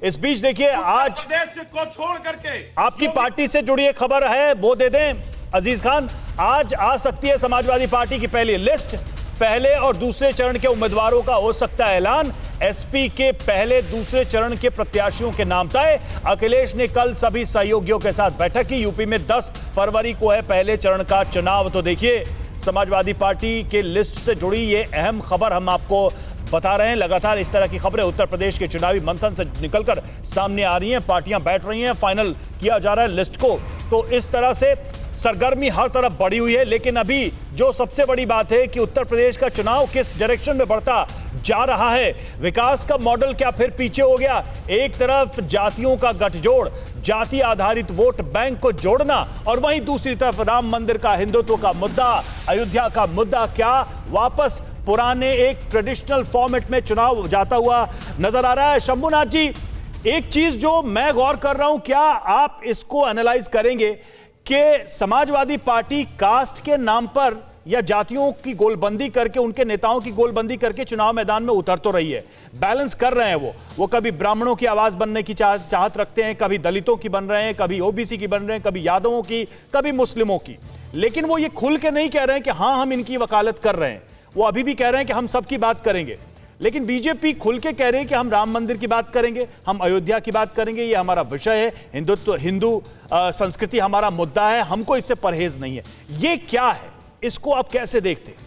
इस बीच देखिए आज को छोड़ करके आपकी पार्टी से जुड़ी एक खबर है, वो दे दें अजीज खान। आज आ सकती है समाजवादी पार्टी की पहली लिस्ट। पहले और दूसरे चरण के उम्मीदवारों का हो सकता है ऐलान। एसपी के पहले दूसरे चरण के प्रत्याशियों के नाम तय। अखिलेश ने कल सभी सहयोगियों के साथ बैठक की। यूपी में 10 फरवरी को है पहले चरण का चुनाव। तो देखिए समाजवादी पार्टी के लिस्ट से जुड़ी ये अहम खबर हम आपको बता रहे हैं। लगातार इस तरह की खबरें उत्तर प्रदेश के चुनावी मंथन से निकलकर सामने आ रही हैं। पार्टियां बैठ रही हैं, फाइनल किया जा रहा है लिस्ट को। तो इस तरह से सरगर्मी हर तरफ बढ़ी हुई है। लेकिन अभी जो सबसे बड़ी बात है कि उत्तर प्रदेश का चुनाव किस डायरेक्शन में बढ़ता जा रहा है। विकास का मॉडल क्या फिर पीछे हो गया? एक तरफ जातियों का गठजोड़, जाति आधारित वोट बैंक को जोड़ना, और वहीं दूसरी तरफ राम मंदिर का, हिंदुत्व का मुद्दा, अयोध्या का मुद्दा क्या वापस पुराने एक ट्रेडिशनल फॉर्मेट में चुनाव जाता हुआ नजर आ रहा है। शंभुनाथ जी, एक चीज जो मैं गौर कर रहा हूं, क्या आप इसको एनालाइज करेंगे कि समाजवादी पार्टी कास्ट के नाम पर या जातियों की गोलबंदी करके, उनके नेताओं की गोलबंदी करके चुनाव मैदान में उतर तो रही है, बैलेंस कर रहे हैं। वो कभी ब्राह्मणों की आवाज बनने की चाहत रखते हैं, कभी दलितों की बन रहे हैं, कभी ओबीसी की बन रहे हैं, कभी यादवों की, कभी मुस्लिमों की। लेकिन वो ये खुल के नहीं कह रहे हैं कि हाँ हम इनकी वकालत कर रहे हैं। वो अभी भी कह रहे हैं कि हम सबकी बात करेंगे। लेकिन बीजेपी खुल के कह रही है कि हम राम मंदिर की बात करेंगे, हम अयोध्या की बात करेंगे, ये हमारा विषय है, हिंदुत्व, हिंदू संस्कृति हमारा मुद्दा है, हमको इससे परहेज नहीं है। ये क्या है, इसको आप कैसे देखते हैं?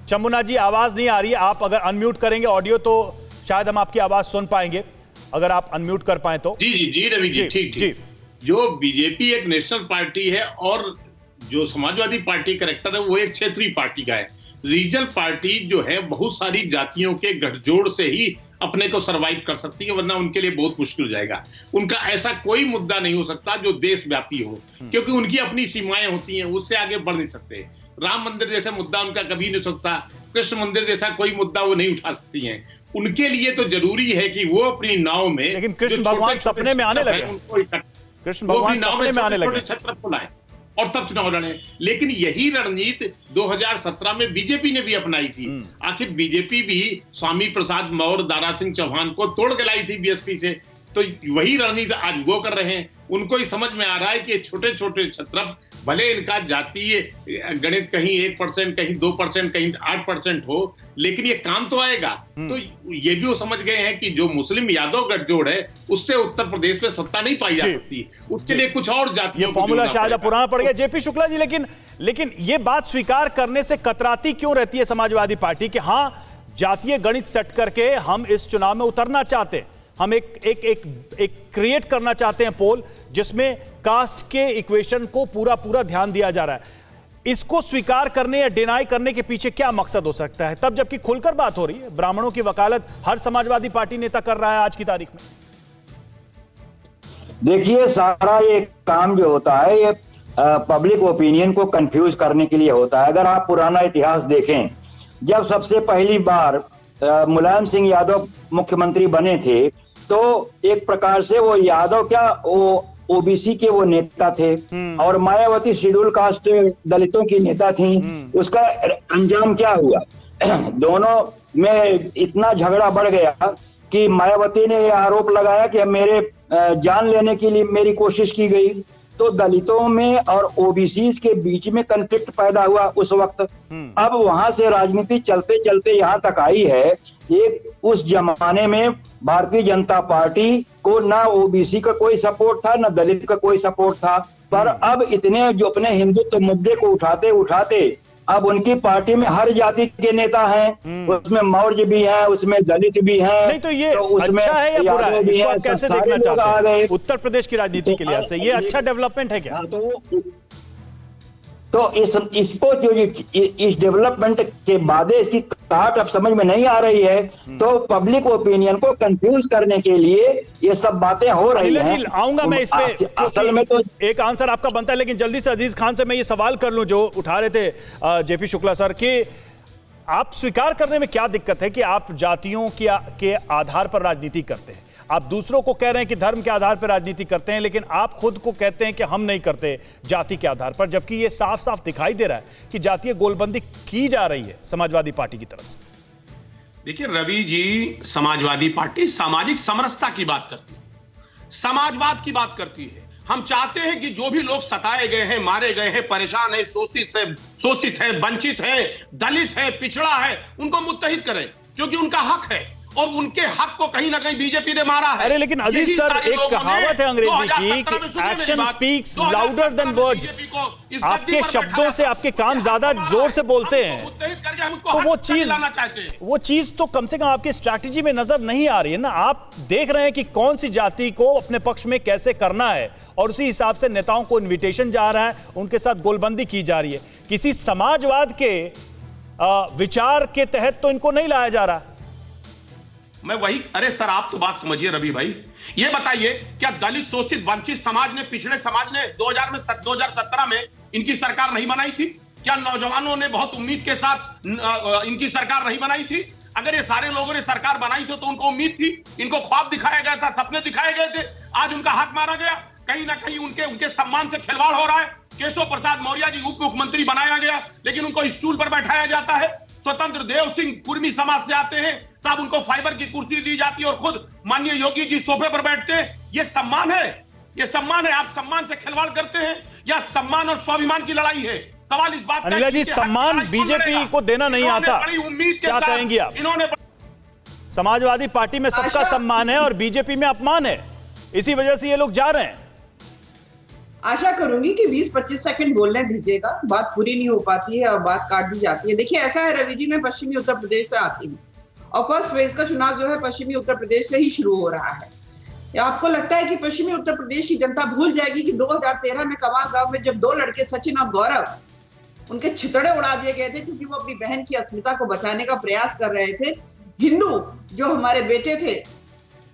शंभुनाथ जी, आवाज नहीं आ रही है। आप अगर अनम्यूट करेंगे ऑडियो तो शायद हम आपकी आवाज सुन पाएंगे, अगर आप अनम्यूट कर पाए तो। जी रवि जी, ठीक। जो बीजेपी एक नेशनल पार्टी है और जो समाजवादी पार्टी कैरेक्टर है वो एक क्षेत्रीय पार्टी का है। रीजनल पार्टी जो है बहुत सारी जातियों के गठजोड़ से ही अपने को सरवाइव कर सकती है, वरना उनके लिए बहुत मुश्किल हो जाएगा। उनका ऐसा कोई मुद्दा नहीं हो सकता जो देशव्यापी हो, क्योंकि उनकी अपनी सीमाएं होती हैं, उससे आगे बढ़ नहीं सकते। राम मंदिर जैसा मुद्दा उनका कभी नहीं हो सकता, कृष्ण मंदिर जैसा कोई मुद्दा वो नहीं उठा सकती हैं। उनके लिए तो जरूरी है कि वो अपनी नाव में, लेकिन कृष्ण भगवान सपने में आने लगे, कृष्ण भगवान सपने में आने लगे, छत्र फुलाएं और तब चुनाव लड़े। लेकिन यही रणनीति 2017 में बीजेपी ने भी अपनाई थी। आखिर बीजेपी भी स्वामी प्रसाद मौर्य, दारा सिंह चौहान को तोड़ के लाई थी बीएसपी से, तो वही रणनीति आज वो कर रहे हैं। उनको ही समझ में आ रहा है कि छोटे छोटे छत्रप, भले इनका जातीय गणित कहीं 1%, कहीं 2%, कहीं 8% हो, लेकिन ये काम तो आएगा। तो ये भी वो समझ गए हैं कि जो मुस्लिम यादव गठजोड़ है उससे उत्तर प्रदेश में सत्ता नहीं पाई जा सकती, उसके लिए कुछ और जातियों ये फॉर्मूला शायद पुराना पड़ गया। जेपी शुक्ला जी, लेकिन ये बात स्वीकार करने से कतराती क्यों रहती है समाजवादी पार्टी कि हाँ जातीय गणित सेट करके हम इस चुनाव में उतरना चाहते हैं, हम एक क्रिएट करना चाहते हैं पोल जिसमें कास्ट के इक्वेशन को पूरा ध्यान दिया जा रहा है। इसको स्वीकार करने या डिनाई करने के पीछे क्या मकसद हो सकता है, तब जबकि खुलकर बात हो रही है? ब्राह्मणों की वकालत हर समाजवादी पार्टी नेता कर रहा है आज की तारीख में। देखिए, सारा ये काम जो होता है ये पब्लिक ओपिनियन को कंफ्यूज करने के लिए होता है। अगर आप पुराना इतिहास देखें, जब सबसे पहली बार मुलायम सिंह यादव मुख्यमंत्री बने थे तो एक प्रकार से वो यादव क्या, वो ओबीसी के वो नेता थे और मायावती शेड्यूल कास्ट दलितों की नेता थी। उसका अंजाम क्या हुआ? दोनों में इतना झगड़ा बढ़ गया कि मायावती ने आरोप लगाया कि मेरे जान लेने के लिए मेरी कोशिश की गई। तो दलितों में और ओबीसी के बीच में कॉन्फ्लिक्ट पैदा हुआ उस वक्त। अब वहां से राजनीति चलते चलते यहाँ तक आई है। एक उस जमाने में भारतीय जनता पार्टी को ना ओबीसी का कोई सपोर्ट था, ना दलित का कोई सपोर्ट था, पर अब इतने जो अपने हिंदुत्व मुद्दे को उठाते उठाते अब उनकी पार्टी में हर जाति के नेता हैं, उसमें मौर्य भी हैं, उसमें दलित भी हैं। नहीं तो ये उसमें अच्छा है या बुरा है, इसको आप कैसे देखना चाहते हैं उत्तर प्रदेश की राजनीति के लिहाज से? ये अच्छा डेवलपमेंट है क्या? तो इसको जो इस डेवलपमेंट के बाद इसकी काट अब समझ में नहीं आ रही है, तो पब्लिक ओपिनियन को कंफ्यूज करने के लिए ये सब बातें हो रही हैं। आऊंगा मैं इस पे, असल में तो एक आंसर आपका बनता है, लेकिन जल्दी से अजीज खान से मैं ये सवाल कर लूं जो उठा रहे थे जेपी शुक्ला सर, कि आप स्वीकार करने में क्या दिक्कत है कि आप जातियों के आधार पर राजनीति करते हैं? आप दूसरों को कह रहे हैं कि धर्म के आधार पर राजनीति करते हैं, लेकिन आप खुद को कहते हैं कि हम नहीं करते जाति के आधार पर, जबकि ये साफ साफ दिखाई दे रहा है कि जातीय गोलबंदी की जा रही है समाजवादी पार्टी की तरफ से। देखिए रवि जी, समाजवादी पार्टी सामाजिक समरसता की बात करती है, समाजवाद की बात करती है। हम चाहते हैं कि जो भी लोग सताए गए हैं, मारे गए हैं, परेशान है, शोषित है, वंचित है, दलित है, पिछड़ा है, उनको मुत्तहिद करें, क्योंकि उनका हक है और उनके हक को कहीं ना कहीं बीजेपी ने मारा है। अरे लेकिन अजीज सर, एक कहावत है अंग्रेजी की कि action speaks louder than words. आपके शब्दों से आपके काम ज्यादा जोर से बोलते हैं, तो वो चीज तो कम से कम आपकी स्ट्रैटेजी में नजर नहीं आ रही है ना। आप देख रहे हैं कि कौन सी जाति को अपने पक्ष में कैसे करना है और उसी हिसाब से नेताओं को इन्विटेशन जा रहा है, उनके साथ गोलबंदी की जा रही है। किसी समाजवाद के विचार के तहत तो इनको नहीं लाया जा रहा। मैं वही, अरे सर आप तो बात समझिए रवि भाई, ये बताइए क्या दलित, शोषित, वंचित समाज ने, पिछड़े समाज ने 2017 में इनकी सरकार नहीं बनाई थी? क्या नौजवानों ने बहुत उम्मीद के साथ इनकी सरकार नहीं बनाई थी? अगर ये सारे लोगों ने सरकार बनाई थी तो उनको उम्मीद थी, इनको ख्वाब दिखाया गया था, सपने दिखाए गए थे, आज उनका हक मारा गया। कहीं ना कहीं उनके सम्मान से खिलवाड़ हो रहा है। केशव प्रसाद मौर्य जी उप मुख्यमंत्री बनाया गया, लेकिन उनको स्टूल पर बैठाया जाता है। स्वतंत्र देव सिंह कुर्मी समाज से आते हैं, साहब उनको फाइबर की कुर्सी दी जाती है और खुद माननीय योगी जी सोफे पर बैठते हैं। ये सम्मान है, ये सम्मान है। आप सम्मान से खिलवाड़ करते हैं या सम्मान और स्वाभिमान की लड़ाई है? सवाल इस बात का अनिला जी, सम्मान बीजेपी को देना नहीं आता, बड़ी उम्मीद के क्या साथ कहेंगी आप? इन्होंने समाजवादी पार्टी में सबका सम्मान है और बीजेपी में अपमान है, इसी वजह से ये लोग जा रहे हैं। आशा करूंगी कि 20-25 सेकंड बोलने दीजिएगा, बात पूरी नहीं हो पाती है और बात काट दी जाती है। देखिए ऐसा है रवि जी, मैं पश्चिमी उत्तर प्रदेश से आती हूँ और फर्स्ट फेज का चुनाव जो है पश्चिमी उत्तर प्रदेश से ही शुरू हो रहा है। आपको लगता है कि पश्चिमी उत्तर प्रदेश की जनता भूल जाएगी कि 2013 में कवाल गांव में जब 2 लड़के सचिन और गौरव, उनके छितड़े उड़ा दिए गए थे क्योंकि वो अपनी बहन की अस्मिता को बचाने का प्रयास कर रहे थे। हिंदू जो हमारे बेटे थे,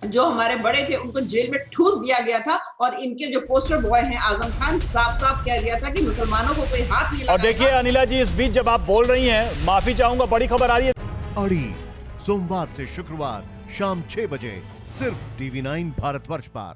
जो हमारे बड़े थे, उनको जेल में ठूस दिया गया था और इनके जो पोस्टर बॉय हैं आजम खान, साफ साफ कह गया था कि मुसलमानों को कोई हाथ नहीं लगाएगा। और देखिए अनिला जी, इस बीच जब आप बोल रही हैं, माफी चाहूंगा, बड़ी खबर आ रही है। अड़ी सोमवार से शुक्रवार शाम 6 बजे सिर्फ TV9 भारतवर्ष पर।